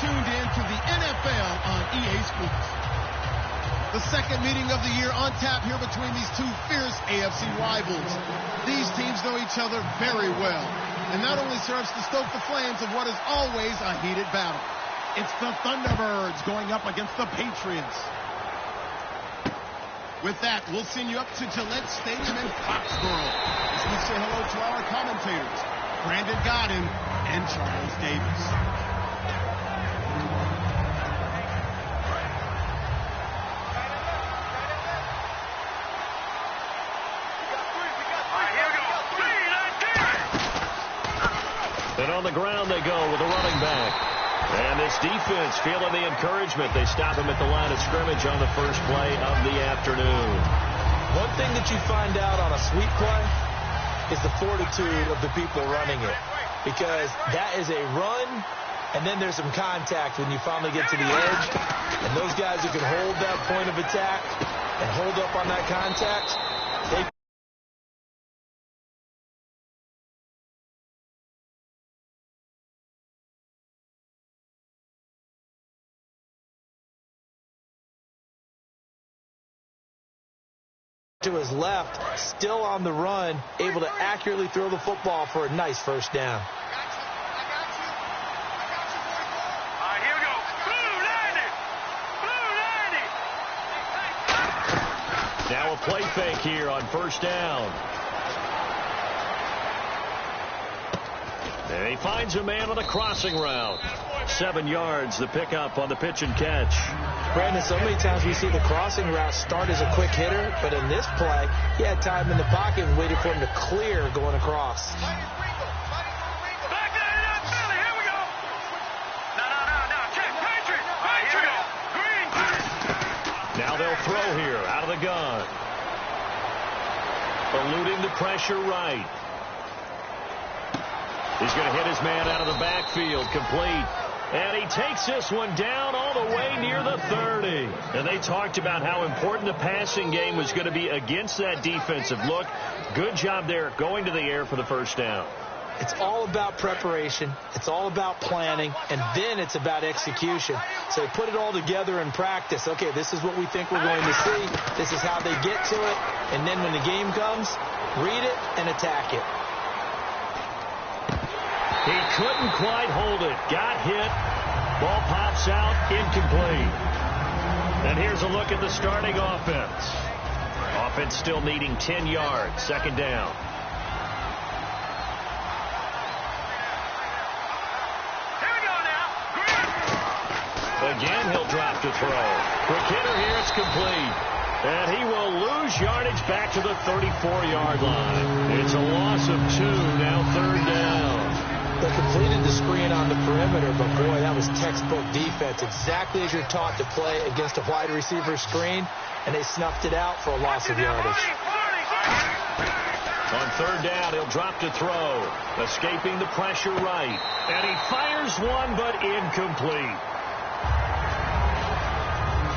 tuned in to the NFL on EA Sports. The second meeting of the year on tap here between these two fierce AFC rivals. These teams know each other very well, and that only serves to stoke the flames of what is always a heated battle. It's the Thunderbirds going up against the Patriots. With that, we'll send you up to Gillette Stadium in Foxborough as we say hello to our commentators, Brandon Godden and Charles Davis. And on the ground they go with a running back. And this defense feeling the encouragement. They stop him at the line of scrimmage on the first play of the afternoon. One thing that you find out on a sweep play is the fortitude of the people running it. Because that is a run, and then there's some contact when you finally get to the edge. And those guys who can hold that point of attack and hold up on that contact, they to his left, still on the run, able to accurately throw the football for a nice first down. Here we go. Blue 90. Now a play fake here on first down. And he finds a man on a crossing route. 7 yards, the pickup on the pitch and catch. Brandon, so many times we see the crossing route start as a quick hitter, but in this play, he had time in the pocket and waited for him to clear going across. Back there, Philly. Here we go. No. Check. Patriots. Here we go. Green. Now they'll throw here out of the gun. Eluding the pressure right. He's going to hit his man out of the backfield, complete. And he takes this one down all the way near the 30. And they talked about how important the passing game was going to be against that defensive look. Good job there going to the air for the first down. It's all about preparation. It's all about planning. And then it's about execution. So they put it all together in practice. Okay, this is what we think we're going to see. This is how they get to it. And then when the game comes, read it and attack it. He couldn't quite hold it. Got hit. Ball pops out. Incomplete. And here's a look at the starting offense. Offense still needing 10 yards. Second down. Here we go now. Again, he'll drop to throw. Quick hitter here. It's complete. And he will lose yardage back to the 34-yard line. It's a loss of 2. Now third down. They completed the screen on the perimeter, but boy, that was textbook defense. Exactly as you're taught to play against a wide receiver screen, and they snuffed it out for a loss of yardage. On third down, he'll drop to throw. Escaping the pressure right. And he fires one, but incomplete.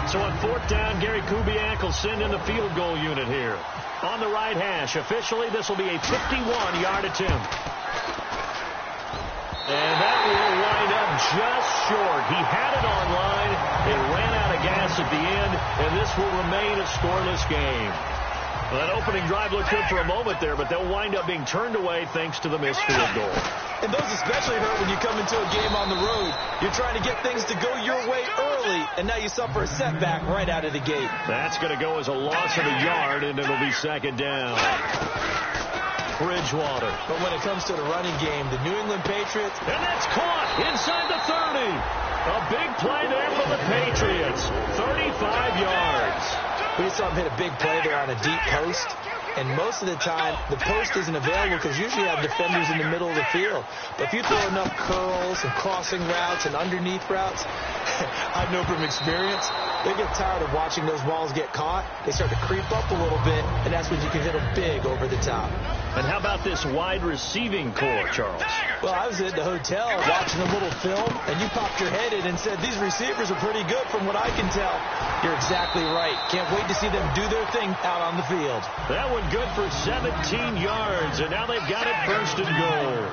So on fourth down, Gary Kubiak will send in the field goal unit here. On the right hash, officially, this will be a 51-yard attempt. And that will wind up just short. He had it on line. It ran out of gas at the end, and this will remain a scoreless game. Well, that opening drive looked good for a moment there, but they'll wind up being turned away thanks to the missed field goal. And those especially hurt when you come into a game on the road. You're trying to get things to go your way early, and now you suffer a setback right out of the gate. That's going to go as a loss of a yard, and it'll be second down. Bridgewater. But when it comes to the running game, the New England Patriots... And that's caught inside the 30. A big play there for the Patriots. 35 yards. We saw him hit a big play there on a deep post. And most of the time, the post isn't available because usually you have defenders in the middle of the field. But if you throw enough curls and crossing routes and underneath routes, I know from experience, they get tired of watching those balls get caught. They start to creep up a little bit, and that's when you can hit them big over the top. And how about this wide receiving core, Charles? Well, I was at the hotel watching a little film, and you popped your head in and said, these receivers are pretty good from what I can tell. You're exactly right. Can't wait to see them do their thing out on the field. That one good for 17 yards, and now they've got it first and goal.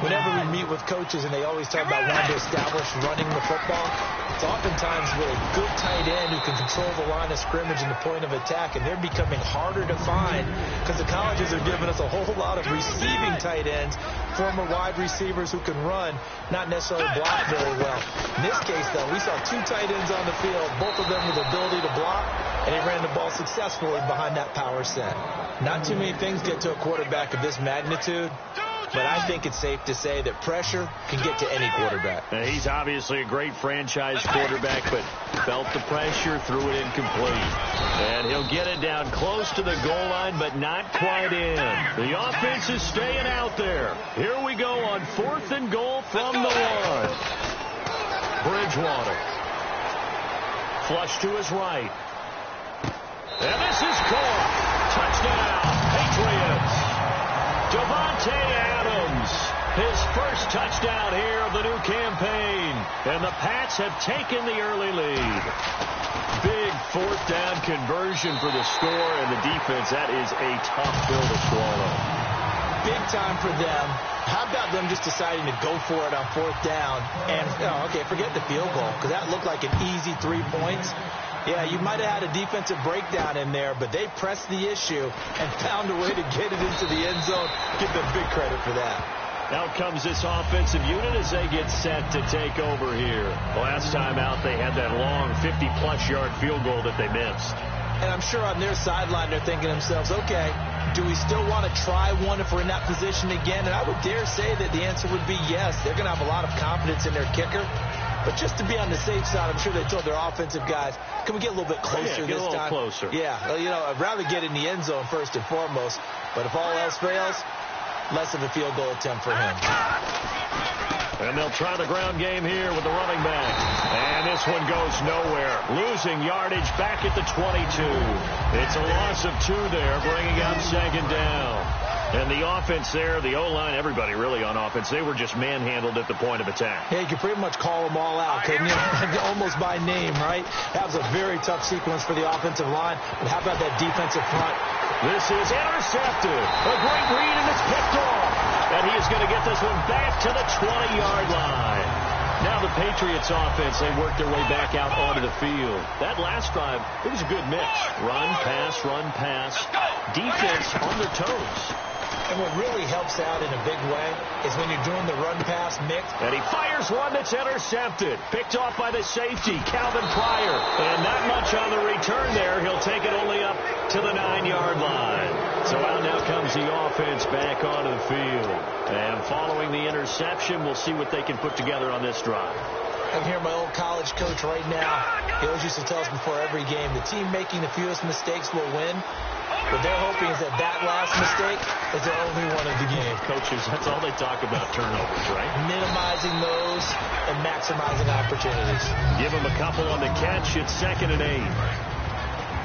whenever we meet with coaches and they always talk about wanting to establish running the football, it's oftentimes with a good tight end who can control the line of scrimmage and the point of attack, and they're becoming harder to find because the colleges are giving us a whole lot of receiving tight ends, former wide receivers who can run, not necessarily block very well. In this case, though, we saw 2 tight ends on the field, both of them with the ability to block, and they ran the ball successfully behind that power set. Not too many things get to a quarterback of this magnitude, but I think it's safe to say that pressure can get to any quarterback. He's obviously a great franchise quarterback, but felt the pressure, threw it incomplete. And he'll get it down close to the goal line, but not quite in. The offense is staying out there. Here we go on 4th and goal from the 1. Bridgewater. Flush to his right. And this is caught. Touchdown, Patriots. Davante Adams, his first touchdown here of the new campaign. And the Pats have taken the early lead. Big 4th down conversion for the score, and the defense, that is a tough pill to swallow. Big time for them. How about them just deciding to go for it on 4th down? And, okay, forget the field goal, because that looked like an easy 3 points. Yeah, you might have had a defensive breakdown in there, but they pressed the issue and found a way to get it into the end zone. Give them big credit for that. Out comes this offensive unit as they get set to take over here. Last time out, they had that long 50-plus yard field goal that they missed. And I'm sure on their sideline, they're thinking to themselves, okay, do we still want to try one if we're in that position again? And I would dare say that the answer would be yes. They're going to have a lot of confidence in their kicker. But just to be on the safe side, I'm sure they told their offensive guys, can we get a little bit closer this time? Get a little closer. Yeah, well, I'd rather get in the end zone first and foremost. But if all else fails, less of a field goal attempt for him. And they'll try the ground game here with the running back. And this one goes nowhere. Losing yardage back at the 22. It's a loss of 2 there, bringing up 2nd down. And the offense there, the O-line, everybody really on offense, they were just manhandled at the point of attack. Yeah, you could pretty much call them all out, couldn't you? Almost by name, right? That was a very tough sequence for the offensive line. But how about that defensive front? This is intercepted. A great read, and it's picked off. And he is going to get this one back to the 20-yard line. Now the Patriots offense, they work their way back out onto the field. That last drive, it was a good mix. Run, pass, defense on their toes. And what really helps out in a big way is when you're doing the run-pass mix. And he fires one that's intercepted. Picked off by the safety, Calvin Pryor. And not much on the return there. He'll take it only up to the 9-yard line. So out now comes the offense back onto the field. And following the interception, we'll see what they can put together on this drive. I can hear my old college coach right now. He always used to tell us before every game, the team making the fewest mistakes will win. What they're hoping is that last mistake is their only one of the game. Coaches, that's all they talk about, turnovers, right? Minimizing those and maximizing opportunities. Give them a couple on the catch. It's 2nd and 8.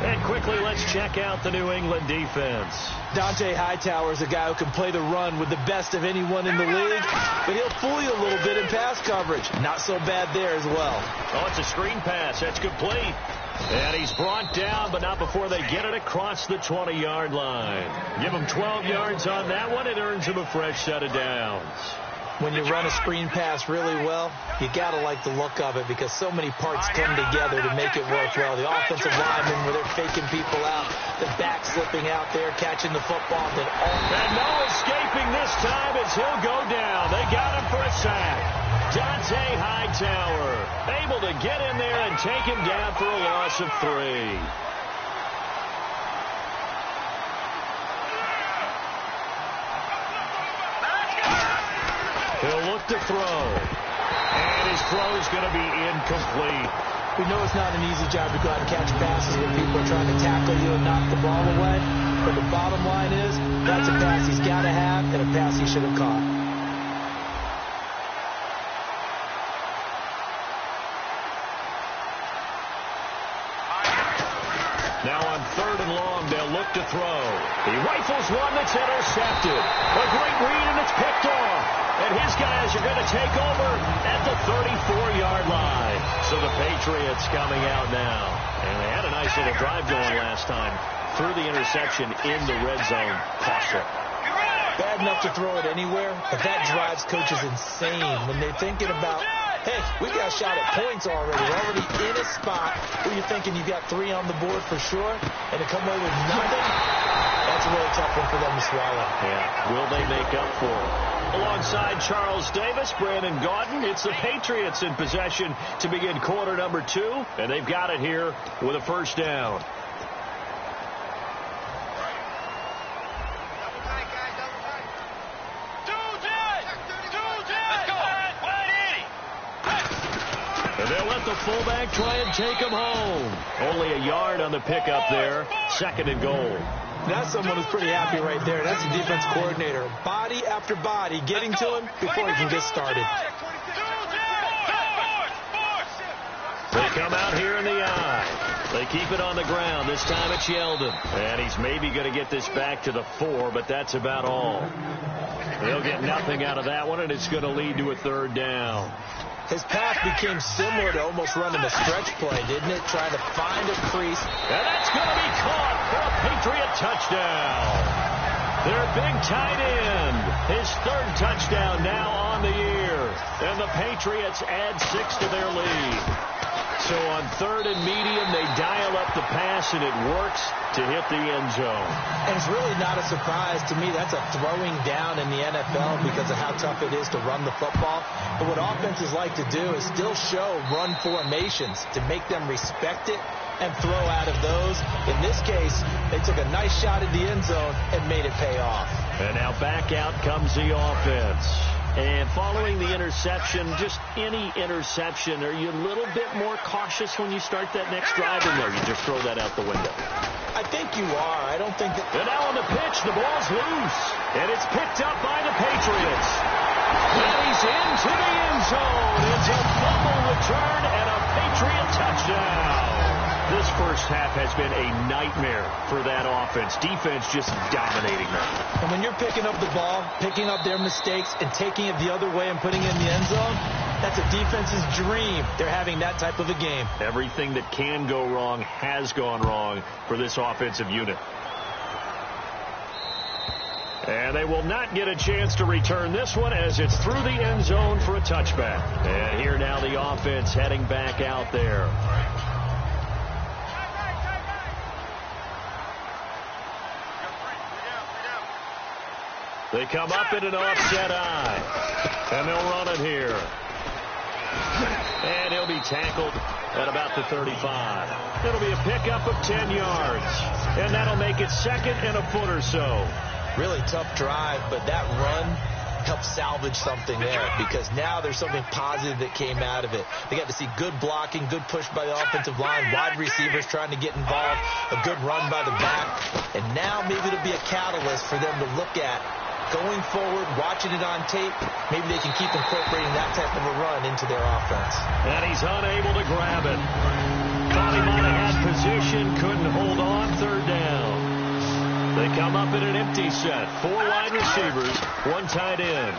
And quickly, let's check out the New England defense. Dante Hightower is a guy who can play the run with the best of anyone in the league, but he'll fool you a little bit in pass coverage. Not so bad there as well. Oh, it's a screen pass. That's complete. And he's brought down, but not before they get it across the 20-yard line. Give him 12 yards on that one. It earns him a fresh set of downs. When you run a screen pass really well, you got to like the look of it because so many parts come together to make it work well. The offensive linemen, where they're faking people out, the back slipping out there, catching the football. And no escaping this time as he'll go down. They got him for a sack. Dante Hightower able to get in there and take him down for a loss of 3. He'll look to throw. And his throw is going to be incomplete. We know it's not an easy job to go out and catch passes when people are trying to tackle you and knock the ball away. But the bottom line is, that's a pass he's got to have and a pass he should have caught. Now on 3rd and long, they'll look to throw. He rifles one that's intercepted. A great read, and it's picked off. And his guys are going to take over at the 34-yard line. So the Patriots coming out now. And they had a nice little drive going last time. Threw the interception in the red zone. Cost it. bad enough to throw it anywhere, but that drives coaches insane when they're thinking about, hey, we've got a shot at points already. We're already in a spot where you're thinking you've got 3 on the board for sure, and to come away with nothing, that's a really tough one for them to swallow. Yeah, will they make up for it? Alongside Charles Davis, Brandon Gaudin, it's the Patriots in possession to begin quarter number 2, and they've got it here with a first down. And they'll let the fullback try and take him home. Only a yard on the pickup there. 2nd and goal. That's someone who's pretty happy right there. That's the defense coordinator. Body after body getting to him before he can get started. They come out here in the eye. They keep it on the ground. This time it's Yeldon. And he's maybe going to get this back to the 4, but that's about all. They'll get nothing out of that one, and it's going to lead to a 3rd down. His path became similar to almost running a stretch play, didn't it? Trying to find a crease. And that's going to be caught for a Patriot touchdown. Their big tight end. His 3rd touchdown now on the year. And the Patriots add 6 to their lead. So on 3rd and medium, they dial up the pass, and it works to hit the end zone. And it's really not a surprise to me. That's a throwing down in the NFL because of how tough it is to run the football. But what offenses like to do is still show run formations to make them respect it and throw out of those. In this case, they took a nice shot at the end zone and made it pay off. And now back out comes the offense. And following the interception, just any interception, are you a little bit more cautious when you start that next drive, or no, you just throw that out the window? I think you are. I don't think that... And now on the pitch, the ball's loose. And it's picked up by the Patriots. And he's into the end zone. It's a fumble return and a Patriot touchdown. This first half has been a nightmare for that offense. Defense just dominating them. And when you're picking up the ball, picking up their mistakes, and taking it the other way and putting it in the end zone, that's a defense's dream. They're having that type of a game. Everything that can go wrong has gone wrong for this offensive unit. And they will not get a chance to return this one as it's through the end zone for a touchback. And here now the offense heading back out there. They come up in an offset eye. And they'll run it here. And he'll be tackled at about the 35. It'll be a pickup of 10 yards. And that'll make it 2nd and a foot or so. Really tough drive, but that run helped salvage something there because now there's something positive that came out of it. They got to see good blocking, good push by the offensive line, wide receivers trying to get involved, a good run by the back. And now maybe it'll be a catalyst for them to look at going forward, watching it on tape. Maybe they can keep incorporating that type of a run into their offense. And he's unable to grab it. Thought he might have had position, couldn't hold on. 3rd down. They come up in an empty set. 4 wide receivers, 1 tight end.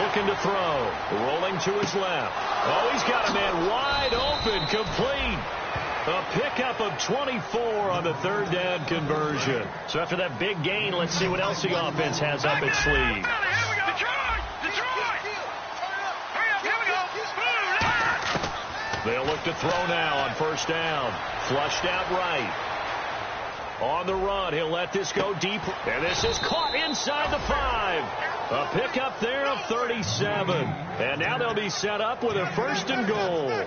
Looking to throw. Rolling to his left. Oh, he's got a man wide open, complete. A pickup of 24 on the 3rd down conversion. So after that big gain, let's see what else the offense has up its sleeve. They'll look to throw now on 1st down. Flushed out right. On the run, he'll let this go deep. And this is caught inside the 5. A pickup there of 37. And now they'll be set up with a 1st and goal.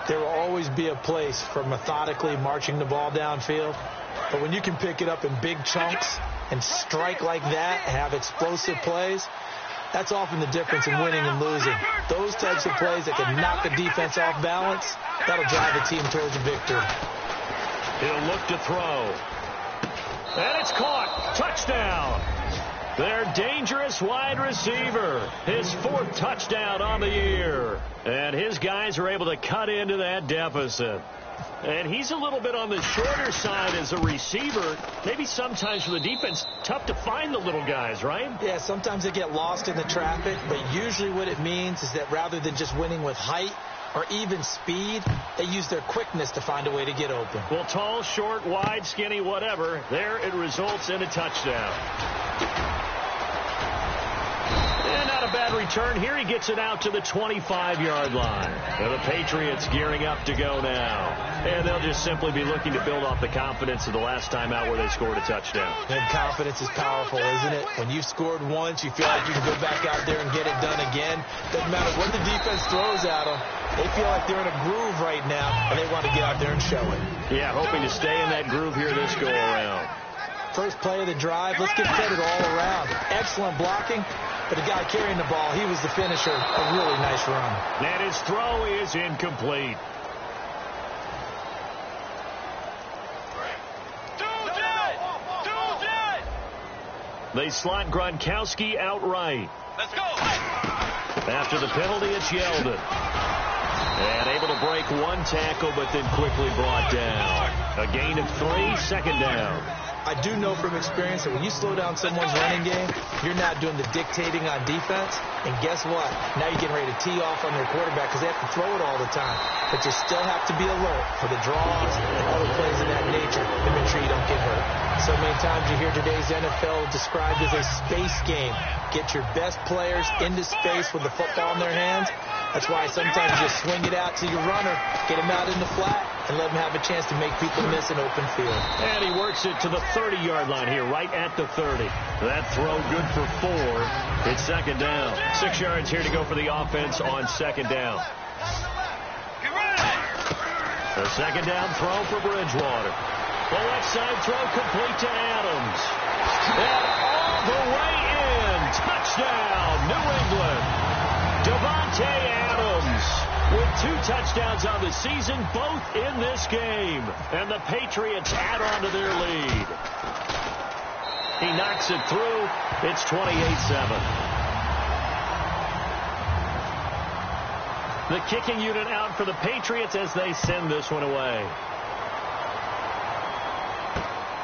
There will always be a place for methodically marching the ball downfield. But when you can pick it up in big chunks and strike like that, have explosive plays, that's often the difference in winning and losing. Those types of plays that can knock a defense off balance, that'll drive a team towards a victory. He'll look to throw. And it's caught. Touchdown. Their dangerous wide receiver. His 4th touchdown on the year. And his guys are able to cut into that deficit. And he's a little bit on the shorter side as a receiver. Maybe sometimes for the defense, tough to find the little guys, right? Yeah, sometimes they get lost in the traffic. But usually what it means is that rather than just winning with height, or even speed, they use their quickness to find a way to get open. Well, tall, short, wide, skinny, whatever, there it results in a touchdown. And not a bad return here. He gets it out to the 25-yard line. And the Patriots gearing up to go now. And they'll just simply be looking to build off the confidence of the last time out where they scored a touchdown. And confidence is powerful, isn't it? When you've scored once, you feel like you can go back out there and get it done again. Doesn't matter what the defense throws at them. They feel like they're in a groove right now, and they want to get out there and show it. Yeah, hoping to stay in that groove here this go-around. First play of the drive, let's give credit all around. Excellent blocking, but the guy carrying the ball, he was the finisher. A really nice run. And his throw is incomplete. They slot Gronkowski outright. Let's go. After the penalty, it's Yeldon. And able to break one tackle, but then quickly brought down. A gain of 3, second down. I do know from experience that when you slow down someone's running game, you're not doing the dictating on defense. And guess what? Now you're getting ready to tee off on their quarterback because they have to throw it all the time. But you still have to be alert for the draws and other plays of that nature to make sure you don't get hurt. So many times you hear today's NFL described as a space game. Get your best players into space with the football in their hands. That's why sometimes you just swing it out to your runner, get him out in the flat, and let him have a chance to make people miss an open field. And he works it to the 30-yard line here, right at the 30. That throw good for 4. It's second down. 6 yards here to go for the offense on second down. The second down throw for Bridgewater. The left side throw complete to Adams. And all the way in. Touchdown, New England. Devontae Adams with 2 touchdowns on the season, both in this game. And the Patriots add on to their lead. He knocks it through. It's 28-7. The kicking unit out for the Patriots as they send this one away.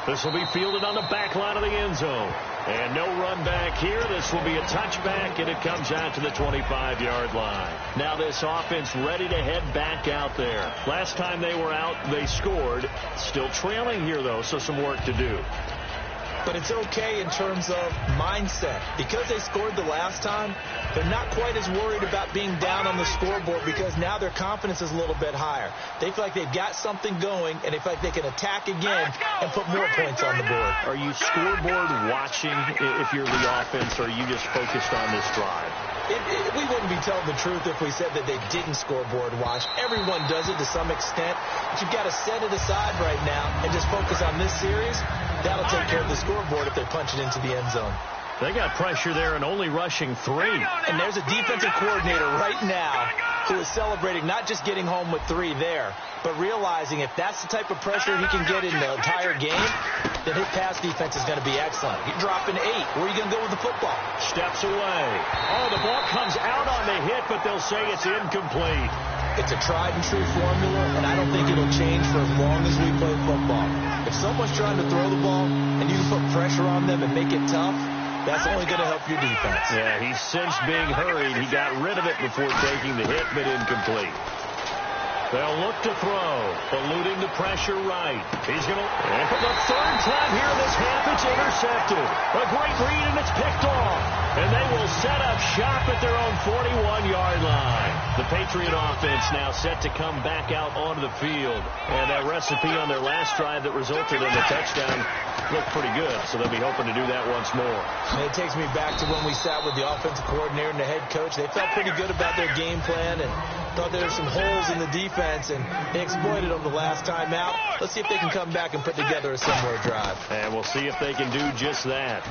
This will be fielded on the back line of the end zone. And no run back here. This will be a touchback, and it comes out to the 25-yard line. Now this offense ready to head back out there. Last time they were out, they scored. Still trailing here, though, so some work to do. But it's okay in terms of mindset. Because they scored the last time, they're not quite as worried about being down on the scoreboard because now their confidence is a little bit higher. They feel like they've got something going, and they feel like they can attack again and put more points on the board. Are you scoreboard watching if you're the offense, or are you just focused on this drive? We wouldn't be telling the truth if we said that they didn't scoreboard watch. Everyone does it to some extent, but you've got to set it aside right now and just focus on this series. That'll take care of the scoreboard if they punch it into the end zone. They got pressure there and only rushing 3. And there's a defensive coordinator right now who is celebrating not just getting home with 3 there, but realizing if that's the type of pressure he can get in the entire game, then his pass defense is going to be excellent. You're dropping 8. Where are you going to go with the football? Steps away. Oh, the ball comes out on the hit, but they'll say it's incomplete. It's a tried-and-true formula, and I don't think it'll change for as long as we play football. If someone's trying to throw the ball and you can put pressure on them and make it tough, that's only going to help your defense. Yeah, he's since being hurried. He got rid of it before taking the hit, but incomplete. They'll look to throw, eluding the pressure right. He's going to, and for the 3rd time here this half, it's intercepted. A great read, and it's picked off. And they will set up shop at their own 41-yard line. The Patriot offense now set to come back out onto the field. And that recipe on their last drive that resulted in the touchdown looked pretty good, so they'll be hoping to do that once more. And it takes me back to when we sat with the offensive coordinator and the head coach. They felt pretty good about their game plan and thought there were some holes in the defense, and they exploited them the last time out. Let's see if they can come back and put together a similar drive. And we'll see if they can do just that.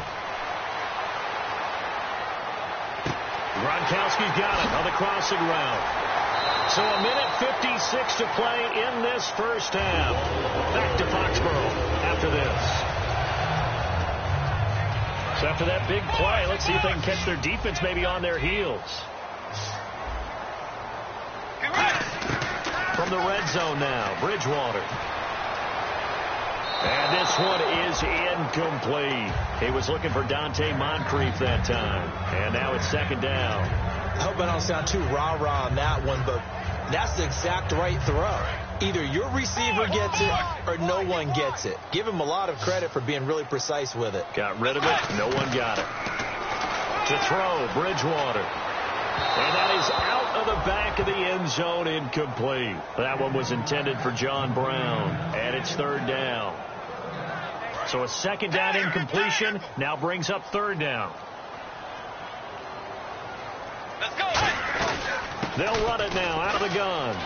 Gronkowski's got it on the crossing route. So a minute 56 to play in this first half. Back to Foxborough after this. So after that big play, let's see if they can catch their defense maybe on their heels. From the red zone now, Bridgewater. And this one is incomplete. He was looking for Dante Moncrief that time. And now it's second down. I hope I don't sound too rah-rah on that one, but That's the exact right throw. Either your receiver gets it or no one gets it. Give him a lot of credit for being really precise with it. Got rid of it. No one got it. To throw, Bridgewater. And that is out of the back of the end zone, incomplete. That one was intended for John Brown. And it's third down. So a second down incompletion now brings up third down. Let's go. They'll run it now out of the gun.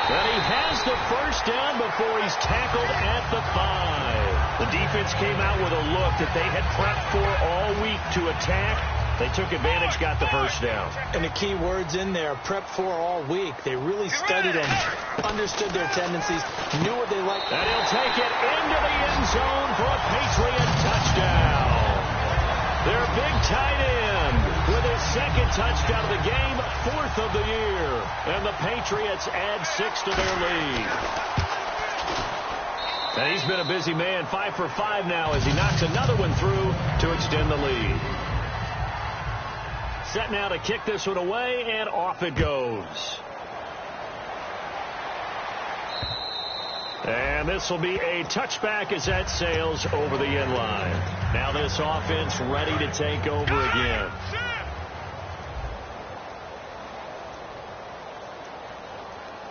And he has the first down before he's tackled at the 5. The defense came out with a look that they had prepped for all week to attack. They took advantage, got the first down. And the key words in there, prepped for all week. They really studied them, understood their tendencies, knew what they liked. And he'll take it into the end zone for a Patriot touchdown. Their big tight end with his second touchdown of the game, 4th of the year. And the Patriots add 6 to their lead. And he's been a busy man, 5 for 5 now as he knocks another one through to extend the lead. Set now to kick this one away, and off it goes. And this will be a touchback as that sails over the end line. Now this offense ready to take over again.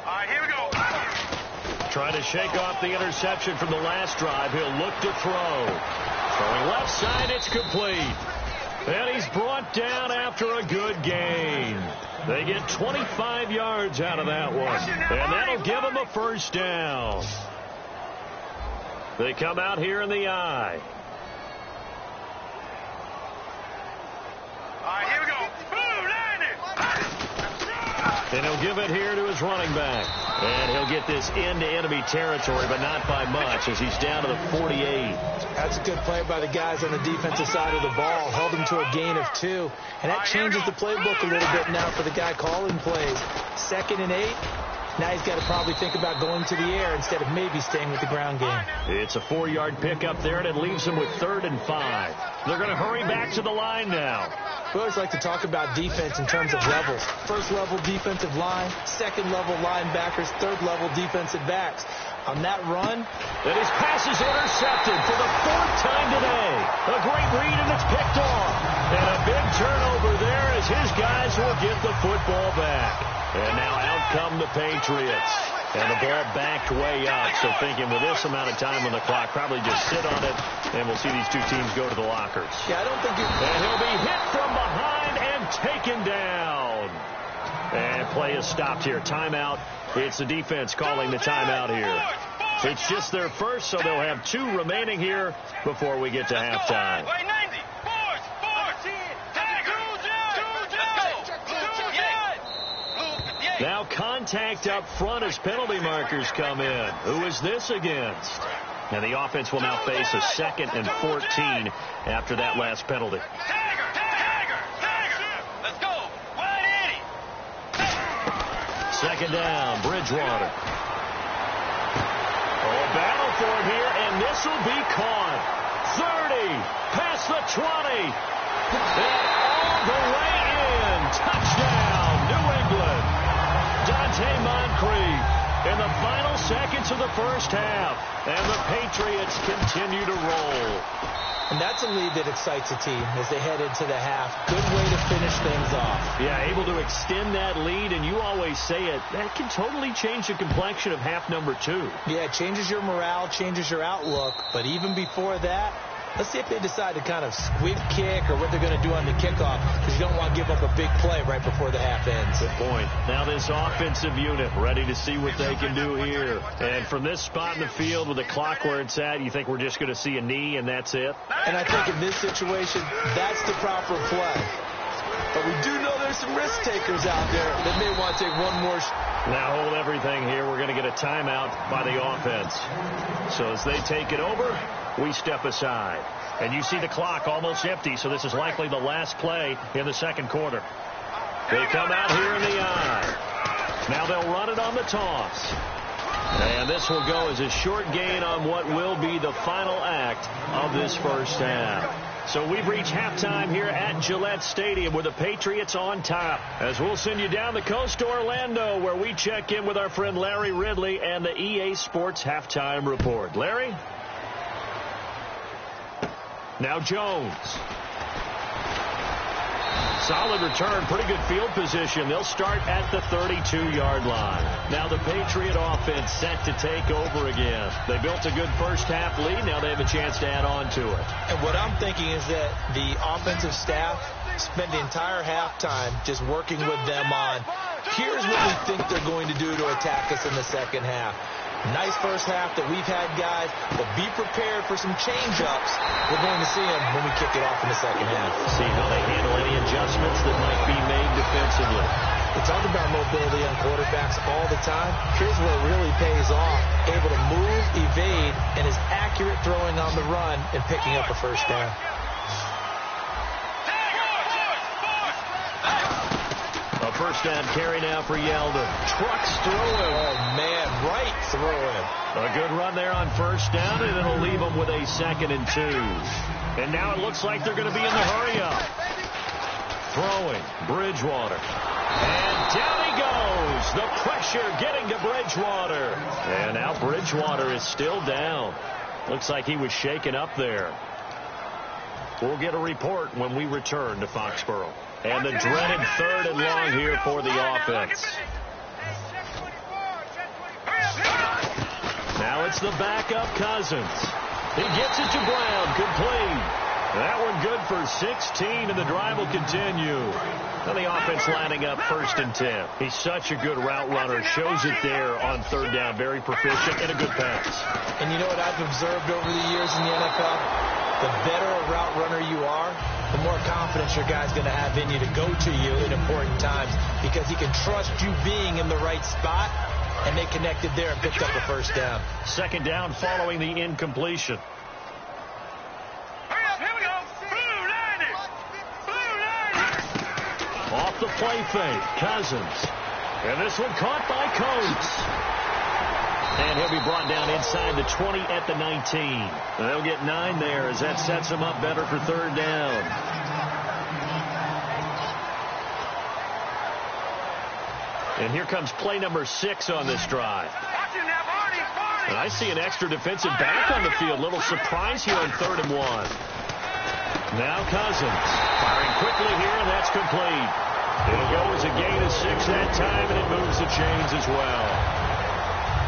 All right, here we go. Trying to shake off the interception from the last drive. He'll look to throw. Throwing left side, it's complete. And he's brought down after a good gain. They get 25 yards out of that one. And that'll give them a first down. They come out here in the eye. All right, here we go. Boom, And he'll give it here to his running back. And he'll get this into enemy territory, but not by much as he's down to the 48. That's a good play by the guys on the defensive side of the ball. Held him to a gain of 2. And that changes the playbook a little bit now for the guy calling plays. 2nd and 8. Now he's got to probably think about going to the air instead of maybe staying with the ground game. It's a 4-yard pickup there, and it leaves him with 3rd and 5. They're going to hurry back to the line now. We always like to talk about defense in terms of levels. 1st level defensive line, 2nd level linebackers, 3rd level defensive backs. On that run, and his pass is intercepted for the 4th time today. A great read, and it's picked off. And a big turnover there as his guys will get the football back. And now out come the Patriots. And the ball backed way up. So thinking with this amount of time on the clock, probably just sit on it, and we'll see these two teams go to the lockers. Yeah, I don't think you... And he'll be hit from behind and taken down. And play is stopped here. Timeout. It's the defense calling the timeout here. It's just their first, so they'll have 2 remaining here before we get to halftime. Wait, 90. Force. Now contact up front as penalty markers come in. Who is this against? And the offense will now face a 2nd and 14 after that last penalty. Tiger. Let's go. 180. 2nd down, Bridgewater. Oh, battle for it here, and this will be caught. 30, past the 20, and all the way in. Touchdown, New England. Dante Moncrief in the final seconds of the first half. And the Patriots continue to roll. And that's a lead that excites a team as they head into the half. Good way to finish things off. Yeah, able to extend that lead, and you always say it, that can totally change the complexion of half number 2. Yeah, it changes your morale, changes your outlook. But even before that, let's see if they decide to kind of squib kick or what they're going to do on the kickoff, because you don't want to give up a big play right before the half ends. Good point. Now this offensive unit ready to see what they can do here. And from this spot in the field with the clock where it's at, you think we're just going to see a knee and that's it? And I think in this situation, that's the proper play. But we do know there's some risk takers out there that may want to take one more. Now hold everything here. We're going to get a timeout by the offense. So as they take it over, we step aside. And you see the clock almost empty, so this is likely the last play in the 2nd quarter. They come out here in the eye. Now they'll run it on the toss. And this will go as a short gain on what will be the final act of this first half. So we've reached halftime here at Gillette Stadium with the Patriots on top. As we'll send you down the coast to Orlando, where we check in with our friend Larry Ridley and the EA Sports Halftime Report. Larry? Now Jones. Solid return, pretty good field position. They'll start at the 32-yard line. Now the Patriot offense set to take over again. They built a good first-half lead. Now they have a chance to add on to it. And what I'm thinking is that the offensive staff spent the entire halftime just working with them on, here's what we think they're going to do to attack us in the second half. Nice first half that we've had, guys, but be prepared for some change-ups. We're going to see them when we kick it off in the second half. See how they handle any adjustments that might be made defensively. We talk about mobility on quarterbacks all the time. Here's where it really pays off. Able to move, evade, and is accurate throwing on the run and picking up a first down. A first down carry now for Yeldon. Trucks through him. Oh, man, right through him. A good run there on first down, and it'll leave them with a 2nd and 2. And now it looks like they're going to be in the hurry-up. Throwing, Bridgewater. And down he goes. The pressure getting to Bridgewater. And now Bridgewater is still down. Looks like he was shaken up there. We'll get a report when we return to Foxborough. And the dreaded 3rd and long here for the offense. Now it's the backup Cousins. He gets it to Brown. Complete. That one good for 16, and the drive will continue. Now the offense lining up 1st and 10. He's such a good route runner. Shows it there on 3rd down. Very proficient and a good pass. And you know what I've observed over the years in the NFL? The better a route runner you are, the more confidence your guy's going to have in you to go to you in important times, because he can trust you being in the right spot, and they connected there and picked up a first down. 2nd down following the incompletion. Here we go. Off the play fake, Cousins. And this one caught by Coates. And he'll be brought down inside the 20 at the 19. And they'll get 9 there as that sets them up better for 3rd down. And here comes play number 6 on this drive. And I see an extra defensive back on the field. Little surprise here on 3rd and 1. Now Cousins firing quickly here, and that's complete. It'll go as a gain of 6 that time, and it moves the chains as well.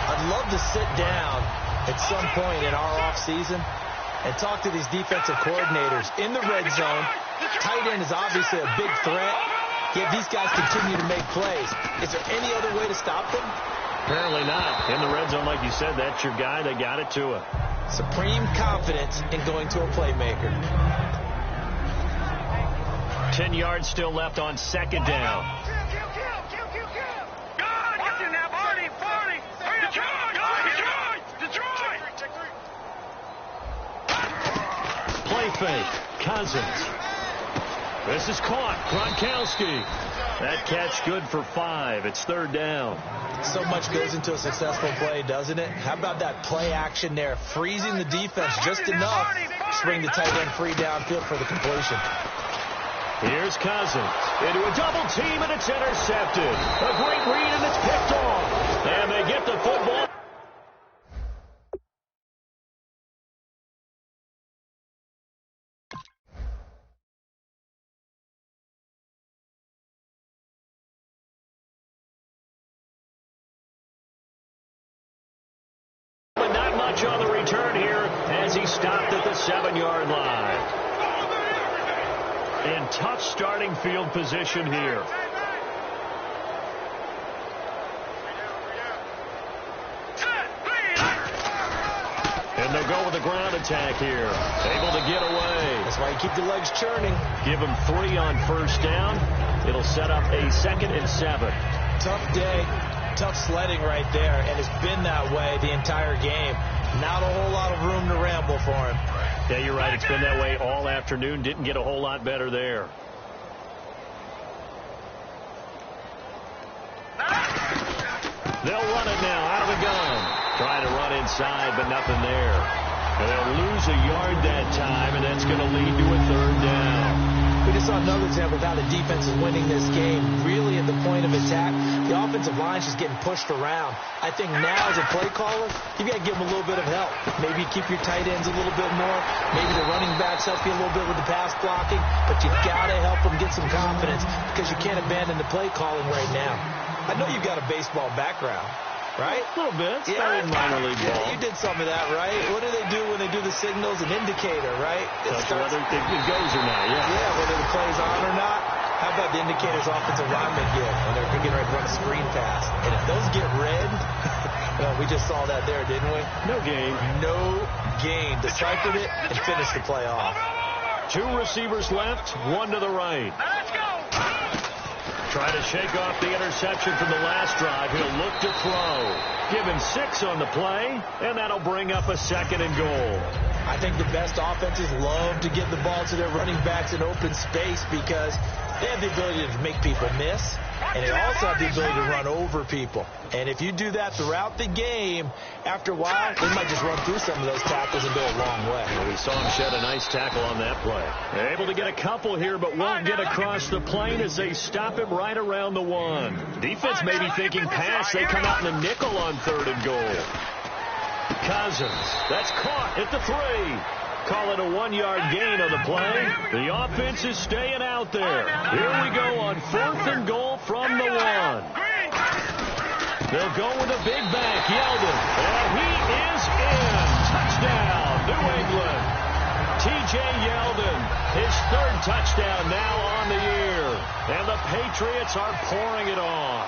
I'd love to sit down at some point in our offseason and talk to these defensive coordinators in the red zone. Tight end is obviously a big threat, yet these guys continue to make plays. Is there any other way to stop them? Apparently not. In the red zone, like you said, that's your guy. They got it to him. Supreme confidence in going to a playmaker. 10 yards still left on 2nd down. Play fake. Cousins. This is caught. Gronkowski. That catch good for 5. It's 3rd down. So much goes into a successful play, doesn't it? How about that play action there? Freezing the defense just enough to bring the tight end free downfield for the completion. Here's Cousins into a double team, and it's intercepted. A great read, and it's picked off. And they get the football. But not much on the return here as he stopped at the 7-yard line. And tough starting field position here. And they'll go with a ground attack here. Able to get away. That's why you keep the legs churning. Give them 3 on 1st down. It'll set up a 2nd and 7. Tough day. Tough sledding right there, and it's been that way the entire game. Not a whole lot of room to ramble for him. Yeah, you're right. It's been that way all afternoon. Didn't get a whole lot better there. They'll run it now out of the gun. Trying to run inside, but nothing there. And they'll lose a yard that time, and that's going to lead to a third down. We just saw another example of how the defense is winning this game. Really at the point of attack, the offensive line's just getting pushed around. I think now as a play caller, you've got to give them a little bit of help. Maybe keep your tight ends a little bit more. Maybe the running backs help you a little bit with the pass blocking. But you've got to help them get some confidence because you can't abandon the play calling right now. I know you've got a baseball background. Right? A little bit. Started in minor league ball. Yeah, you did some of that, right? What do they do when they do the signals? An indicator, right? Whether it goes or not, yeah. Yeah, whether the play's on or not. How about the indicators offensive linemen get when they're getting ready to run a screen pass? And if those get red, well, we just saw that there, didn't we? No gain. No gain. Deciphered it and finished the play off. 2 receivers left, 1 to the right. Let's go. Try to shake off the interception from the last drive. He'll look to throw. Give him 6 on the play, and that'll bring up a 2nd and goal. I think the best offenses love to give the ball to their running backs in open space because they have the ability to make people miss, and they also have the ability to run over people. And if you do that throughout the game, after a while, they might just run through some of those tackles and go a long way. Well, we saw him shed a nice tackle on that play. They're able to get a couple here, but won't get across the plane as they stop him right around the 1. Defense may be thinking pass. They come out in a nickel on 3rd and goal. Cousins, that's caught at the 3. Call it a 1-yard gain on the play. The offense is staying out there. Here we go on 4th and goal from the 1. They'll go with a big back, Yeldon. And he is in. Touchdown, New England. T.J. Yeldon, his 3rd touchdown now on the year. And the Patriots are pouring it on.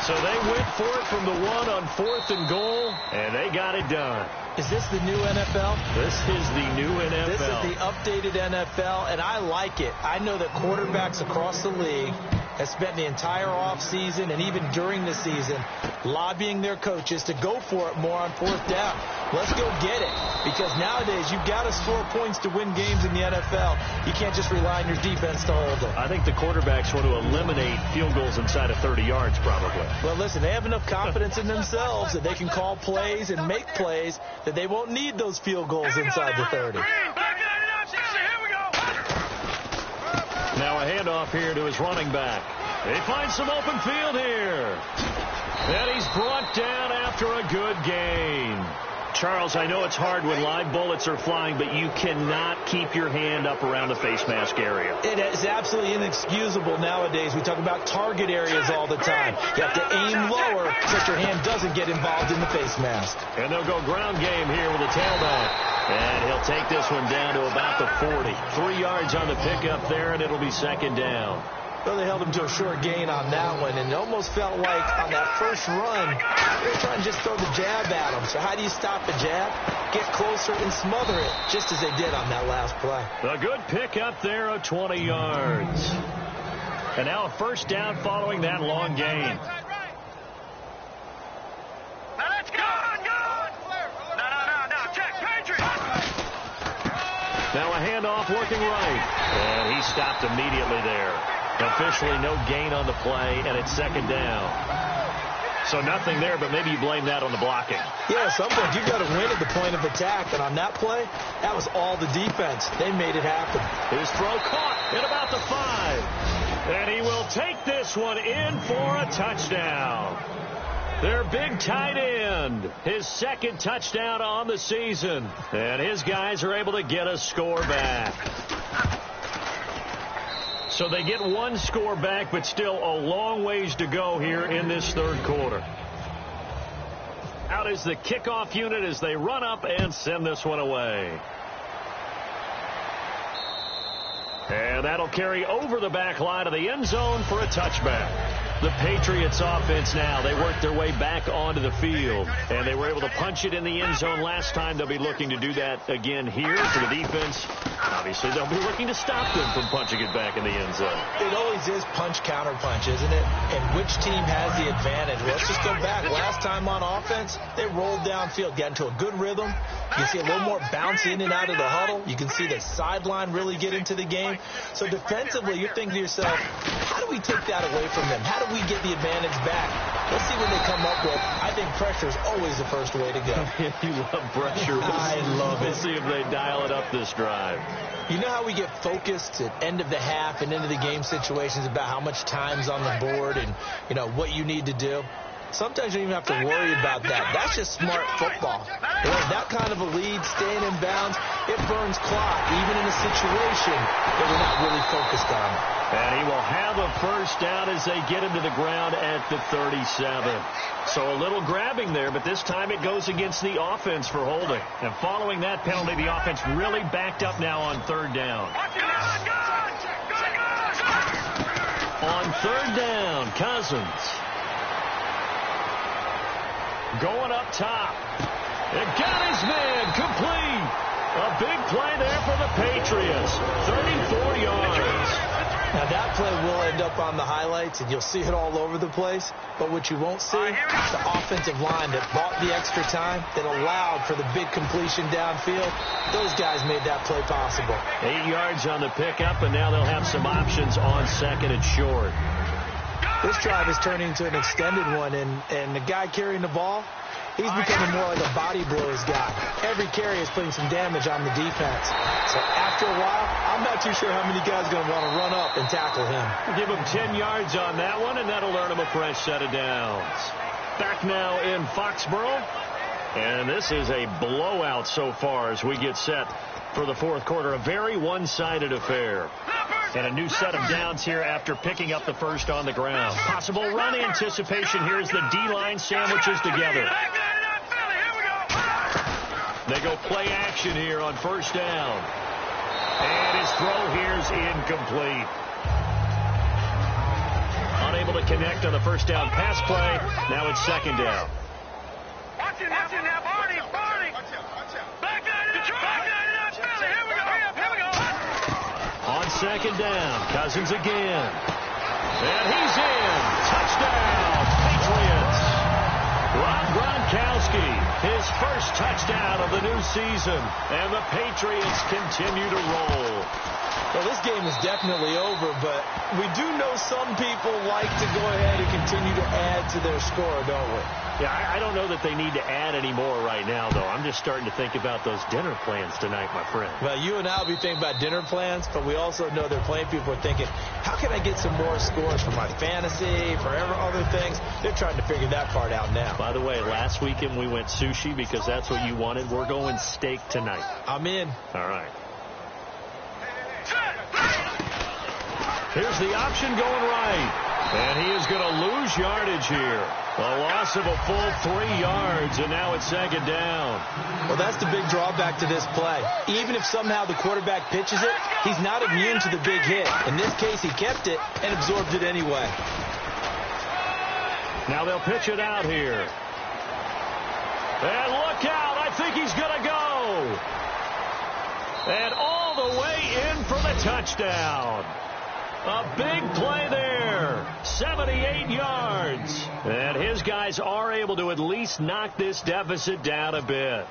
So they went for it from the 1 on 4th and goal, and they got it done. Is this the new NFL? This is the new NFL. This is the updated NFL, and I like it. I know that quarterbacks across the league have spent the entire offseason and even during the season lobbying their coaches to go for it more on 4th down. Let's go get it, because nowadays you've got to score points to win games in the NFL. You can't just rely on your defense to hold them. I think the quarterbacks want to eliminate field goals inside of 30 yards probably. Well, listen, they have enough confidence in themselves that they can call plays and make plays that they won't need those field goals inside the 30. Now a handoff here to his running back. He finds some open field here. And he's brought down after a good gain. Charles, I know it's hard when live bullets are flying, but you cannot keep your hand up around the face mask area. It is absolutely inexcusable nowadays. We talk about target areas all the time. You have to aim lower so that your hand doesn't get involved in the face mask. And they'll go ground game here with a tailback. And he'll take this one down to about the 40. 3 yards on the pickup there, and it'll be 2nd down. Well, they held him to a short gain on that one, and it almost felt like on that first run, they were trying to just throw the jab at him. So how do you stop a jab? Get closer and smother it, just as they did on that last play. A good pickup there of 20 yards. And now a 1st down following that long gain. Now let's go. No. Check. Patriots. Now a handoff working right. And he stopped immediately there. Officially no gain on the play, and it's 2nd down. So nothing there, but maybe you blame that on the blocking. Yeah, at some point you've got to win at the point of attack, and on that play, that was all the defense. They made it happen. His throw caught at about the 5. And he will take this one in for a touchdown. Their big tight end, his 2nd touchdown on the season. And his guys are able to get a score back. So they get 1 score back, but still a long ways to go here in this 3rd quarter. Out is the kickoff unit as they run up and send this one away. And that'll carry over the back line of the end zone for a touchback. The Patriots offense now, they worked their way back onto the field, and they were able to punch it in the end zone last time. They'll be looking to do that again here for the defense. Obviously, they'll be looking to stop them from punching it back in the end zone. It always is punch-counter-punch, isn't it? And which team has the advantage? Well, let's just go back. Last time on offense, they rolled downfield, got into a good rhythm. You can see a little more bounce in and out of the huddle. You can see the sideline really get into the game. So defensively, you're thinking to yourself, how do we take that away from them? How do we get the advantage back? Let's see what they come up with. I think pressure is always the first way to go. You love pressure. I love it. We'll see if they dial it up this drive. You know how we get focused at end of the half and into the game situations about how much time's on the board and, you know, what you need to do? Sometimes you don't even have to worry about that. That's just smart football. That kind of a lead, staying in bounds, it burns clock, even in a situation that we're not really focused on. And he will have a first down as they get him to the ground at the 37. So a little grabbing there, but this time it goes against the offense for holding. And following that penalty, the offense really backed up now on third down. On third down, Cousins. Going up top. It got his man complete. A big play there for the Patriots. 34 yards. Now that play will end up on the highlights, and you'll see it all over the place. But what you won't see, the offensive line that bought the extra time, that allowed for the big completion downfield, those guys made that play possible. 8 yards on the pickup, and now they'll have some options on second and short. This drive is turning into an extended one, and the guy carrying the ball, he's becoming more like a body blows guy. Every carry is putting some damage on the defense. So after a while, I'm not too sure how many guys are going to want to run up and tackle him. Give him 10 yards on that one, and that'll earn him a fresh set of downs. Back now in Foxborough, and this is a blowout so far as we get set for the fourth quarter. A very one-sided affair. And a new set of downs here after picking up the first on the ground. Possible run anticipation here as the D-line sandwiches together. They go play action here on first down. And his throw here is incomplete. Unable to connect on the first down pass play. Now it's second down. Watch it now, Barney. Back that up, Philly. Here we go. On second down, Cousins again. And he's in. Touchdown, Patriots. Rob Gronkowski, his first touchdown of the new season. And the Patriots continue to roll. Well, this game is definitely over, but we do know some people like to go ahead and continue to add to their score, don't we? Yeah, I don't know that they need to add any more right now, though. I'm just starting to think about those dinner plans tonight, my friend. Well, you and I will be thinking about dinner plans, but we also know they're playing people are thinking, how can I get some more scores for my fantasy, for other things? They're trying to figure that part out now. By the way, last weekend we went sushi because that's what you wanted. We're going steak tonight. I'm in. All right. Here's the option going right. And he is going to lose yardage here. A loss of a full 3 yards, and now it's second down. Well, that's the big drawback to this play. Even if somehow the quarterback pitches it, he's not immune to the big hit. In this case, he kept it and absorbed it anyway. Now they'll pitch it out here. And look out. I think he's going to go. And all the way in for the touchdown. A big play there. 78 yards. And his guys are able to at least knock this deficit down a bit.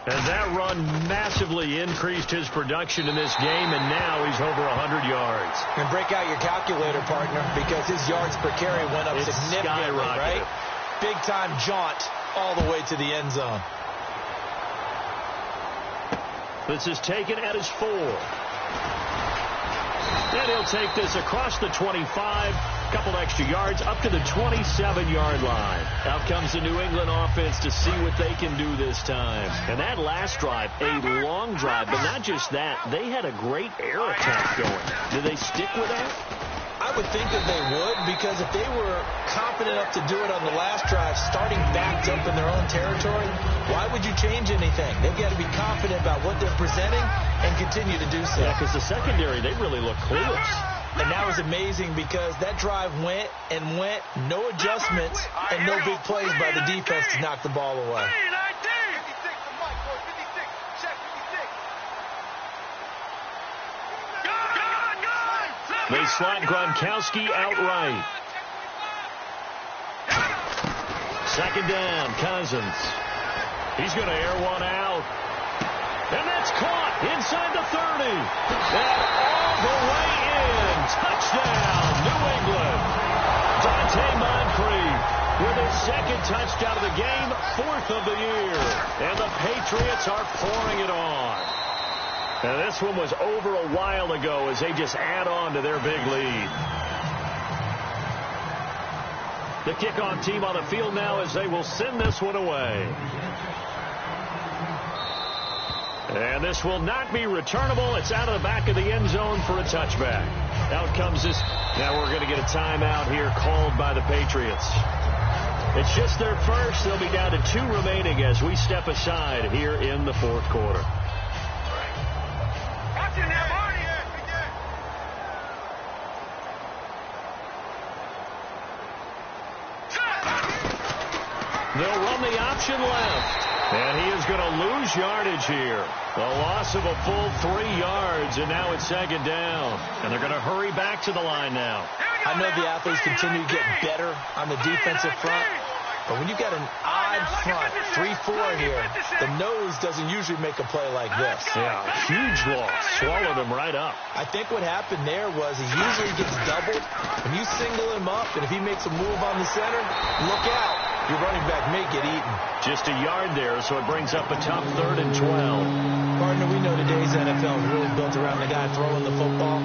And that run massively increased his production in this game, and now he's over 100 yards. And break out your calculator, partner, because his yards per carry went up significantly, right? Big-time jaunt all the way to the end zone. This is taken at his 4. And he'll take this across the 25, couple extra yards, up to the 27-yard line. Out comes the New England offense to see what they can do this time. And that last drive, a long drive, but not just that. They had a great air attack going. Do they stick with that? I would think that they would, because if they were confident enough to do it on the last drive, starting backed up in their own territory, why would you change anything? They've got to be confident about what they're presenting and continue to do so. Yeah, because the secondary, they really look clueless. And that was amazing because that drive went and went, no adjustments, and no big plays by the defense to knock the ball away. They slot Gronkowski outright. Second down, Cousins. He's going to air one out. And that's caught inside the 30. And all the way in. Touchdown, New England. Dante Moncrief with his second touchdown of the game, 4th of the year. And the Patriots are pouring it on. And this one was over a while ago as they just add on to their big lead. The kickoff team on the field now as they will send this one away. And this will not be returnable. It's out of the back of the end zone for a touchback. Out comes this. Now we're going to get a timeout here called by the Patriots. It's just their first. They'll be down to 2 remaining as we step aside here in the 4th quarter. They'll run the option left. And he is going to lose yardage here. A loss of a full 3 yards, and now it's second down. And they're going to hurry back to the line now. I know the athletes continue to get better on the defensive front, but when you've got an odd front, 3-4 here, the nose doesn't usually make a play like this. Yeah, huge loss. Swallowed him right up. I think what happened there was he usually gets doubled. When you single him up, and if he makes a move on the center, look out. Your running back may get eaten. Just a yard there, so it brings up a tough 3rd and 12. Partner, we know today's NFL is really built around the guy throwing the football.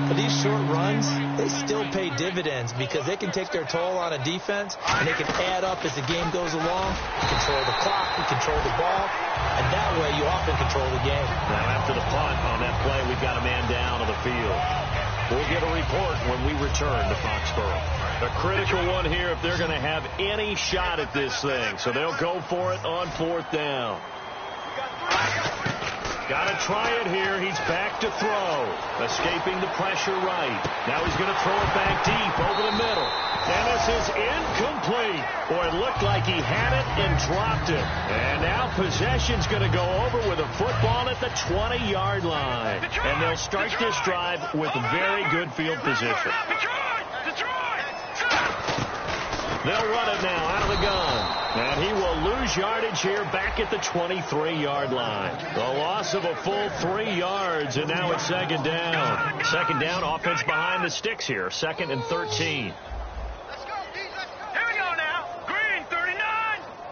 But these short runs, they still pay dividends because they can take their toll on a defense, and they can add up as the game goes along. You control the clock, you control the ball, and that way you often control the game. Now after the punt on that play, we've got a man down on the field. We'll get a report when we return to Foxborough. A critical one here if they're going to have any shot at this thing. So they'll go for it on 4th down. Got to try it here. He's back to throw. Escaping the pressure right. Now he's going to throw it back deep over the middle. And this is incomplete. Boy, it looked like he had it and dropped it. And now possession's going to go over with a football at the 20-yard line. And they'll start this drive with very good field position. They'll run it now out of the gun. And he will lose yardage here back at the 23-yard line. The loss of a full 3 yards, and now it's second down. Second down, offense behind the sticks here. 2nd and 13. Let's go, Here we go now. Green 39.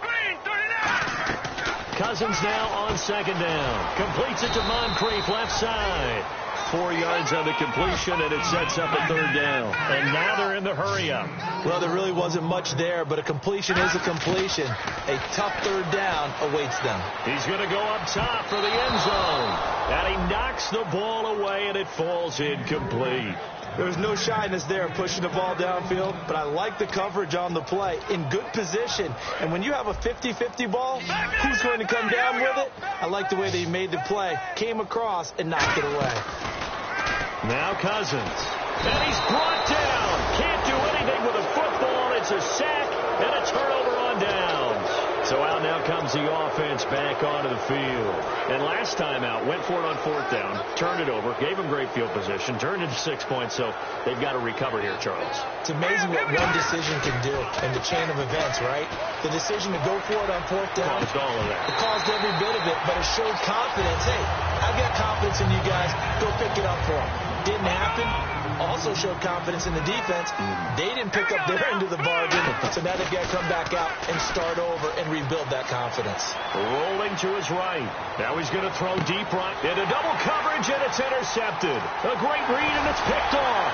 Green 39. Cousins now on second down. Completes it to Moncrief, left side. 4 yards on the completion, and it sets up a 3rd down. And now they're in the hurry-up. Well, there really wasn't much there, but a completion is a completion. A tough 3rd down awaits them. He's going to go up top for the end zone. And he knocks the ball away, and it falls incomplete. There's no shyness there pushing the ball downfield, but I like the coverage on the play. In good position. And when you have a 50-50 ball, who's going to come down with it? I like the way that he made the play, came across, and knocked it away. Now Cousins. And he's brought down. Can't do anything with a football. It's a sack and a turnover on downs. So out now comes the offense back onto the field. And last time out, went for it on 4th down, turned it over, gave him great field position, turned it to 6 points, so they've got to recover here, Charles. It's amazing what one decision can do in the chain of events, right? The decision to go for it on 4th down. Caused all of that. It caused every bit of it, but it showed confidence. Hey, I've got confidence in you guys. Go pick it up for them. Didn't happen. Also showed confidence in the defense. They didn't pick up their end of the bargain, so now they've got to come back out and start over and rebuild that confidence. Rolling to his right. Now he's going to throw deep right into double coverage, and it's intercepted. A great read, and it's picked off.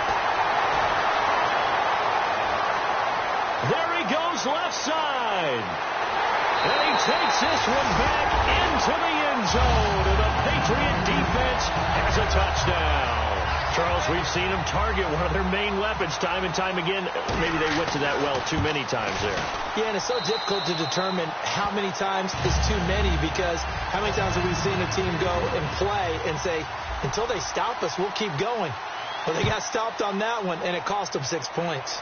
There he goes left side. And he takes this one back into the end zone, and the Patriot defense has a touchdown. Charles, we've seen them target one of their main weapons time and time again. Maybe they went to that well too many times there. Yeah, and it's so difficult to determine how many times is too many, because how many times have we seen a team go and play and say, until they stop us, we'll keep going. Well, they got stopped on that one, and it cost them 6 points.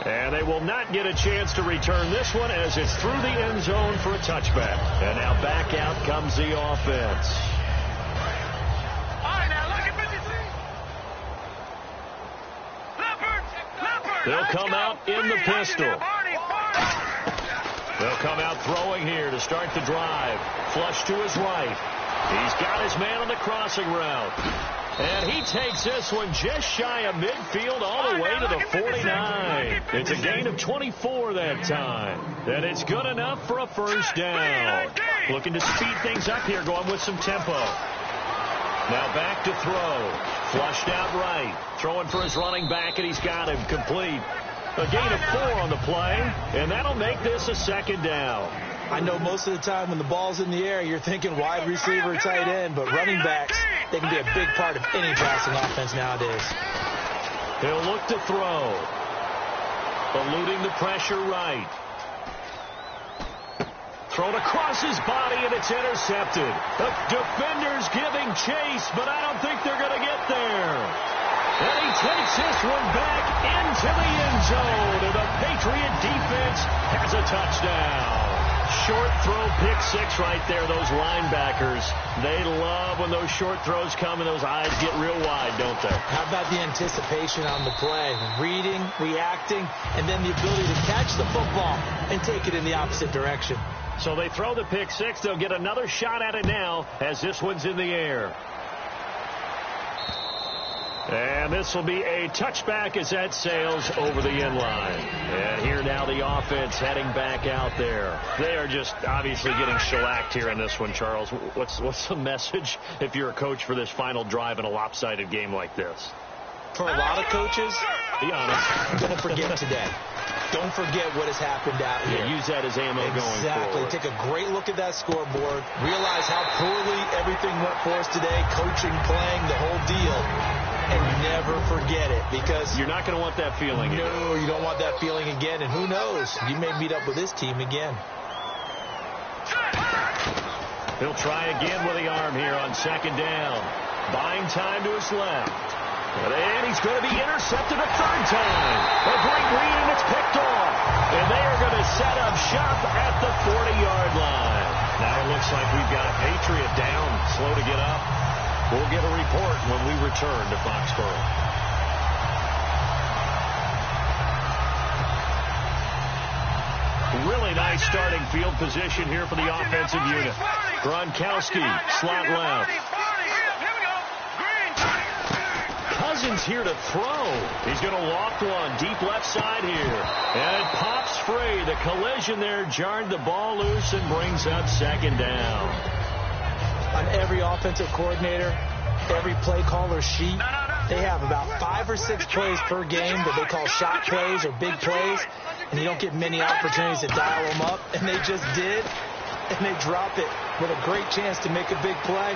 And they will not get a chance to return this one as it's through the end zone for a touchback. And now back out comes the offense. They'll come out in the pistol. They'll come out throwing here to start the drive. Flush to his right. He's got his man on the crossing route. And he takes this one just shy of midfield all the way to the 49. It's a gain of 24 that time. And it's good enough for a first down. Looking to speed things up here, going with some tempo. Now back to throw. Flushed out right. Throwing for his running back, and he's got him complete. A gain of 4 on the play, and that'll make this a second down. I know most of the time when the ball's in the air, you're thinking wide receiver, tight end, but running backs, they can be a big part of any passing offense nowadays. He'll look to throw. Eluding the pressure right. Thrown across his body, and it's intercepted. The defender's giving chase, but I don't think they're going to get there. And he takes this one back into the end zone, and the Patriot defense has a touchdown. Short throw, pick six right there. Those linebackers, they love when those short throws come and those eyes get real wide, don't they? How about the anticipation on the play? Reading, reacting, and then the ability to catch the football and take it in the opposite direction. So they throw the pick six. They'll get another shot at it now as this one's in the air. And this will be a touchback as that sails over the end line. And here now the offense heading back out there. They are just obviously getting shellacked here in this one, Charles. What's the message if you're a coach for this final drive in a lopsided game like this? For a lot of coaches, be honest, don't forget today. Don't forget what has happened out here. Yeah, use that as ammo going forward. Exactly. Take a great look at that scoreboard. Realize how poorly everything went for us today. Coaching, playing, the whole deal. And never forget it, because you're not going to want that feeling again. No, you don't want that feeling again. And who knows? You may meet up with this team again. He'll try again with the arm here on second down. Buying time to his left. And he's going to be intercepted a third time. A great read, and it's picked off. And they are going to set up shop at the 40-yard line. Now it looks like we've got a Patriot down, slow to get up. We'll get a report when we return to Foxborough. Really nice starting field position here for the offensive unit. Gronkowski, slot left. Cousins here to throw. He's going to loft one deep left side here. And it pops free. The collision there jarred the ball loose and brings up second down. On every offensive coordinator, every play caller sheet, they have about 5 or 6 plays per game that they call shot plays or big plays, and you don't get many opportunities to dial them up, and they just did, and they drop it with a great chance to make a big play.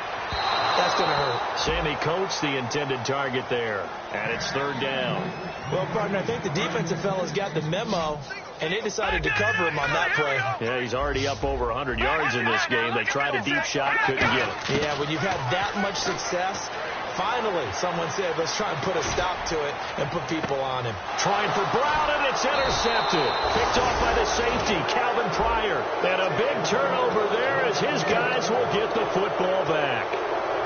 That's going to hurt. Sammy Coates, the intended target there, and it's third down. Well, partner, I think the defensive fellas got the memo, and they decided to cover him on that play. Yeah, he's already up over 100 yards in this game. They tried a deep shot, couldn't get it. Yeah, when you've had that much success, finally someone said, let's try and put a stop to it and put people on him. Trying for Brown, and it's intercepted. Picked off by the safety, Calvin Pryor. And a big turnover there as his guys will get the football back.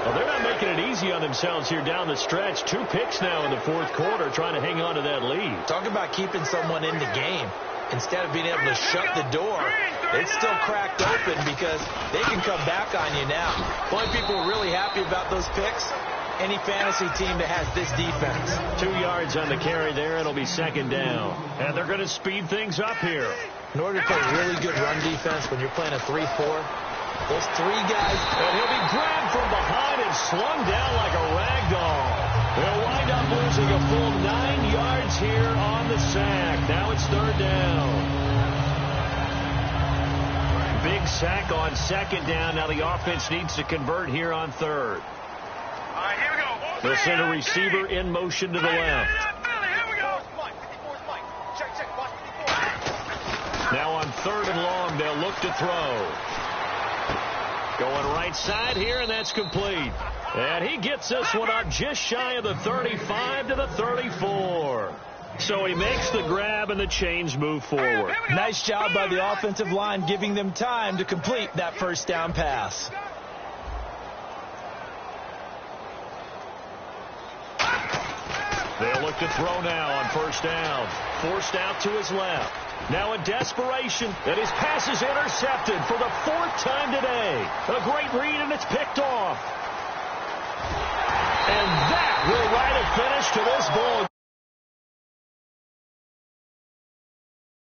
Well, they're not making it easy on themselves here down the stretch. 2 picks now in the fourth quarter, trying to hang on to that lead. Talk about keeping someone in the game. Instead of being able to shut the door, it's still cracked open because they can come back on you now. The only people who are really happy about those picks, any fantasy team that has this defense. 2 yards on the carry there. It'll be second down. And they're going to speed things up here. In order to play really good run defense when you're playing a 3-4, those 3 guys, and he'll be grabbed from behind and slung down like a rag doll. They'll wind up losing a full 9 yards here on the sack. Now it's third down. Big sack on second down. Now the offense needs to convert here on third. All right, here we go. They'll send a receiver in motion to the left. Here we go. Now on third and long, they'll look to throw. Going right side here, and that's complete. And he gets this one up just shy of the 35 to the 34. So he makes the grab, and the chains move forward. Nice job by the offensive line, giving them time to complete that first down pass. They'll look look to throw now on first down. Forced out to his left. Now in desperation, and his pass is intercepted for the 4th time today. A great read, and it's picked off. And that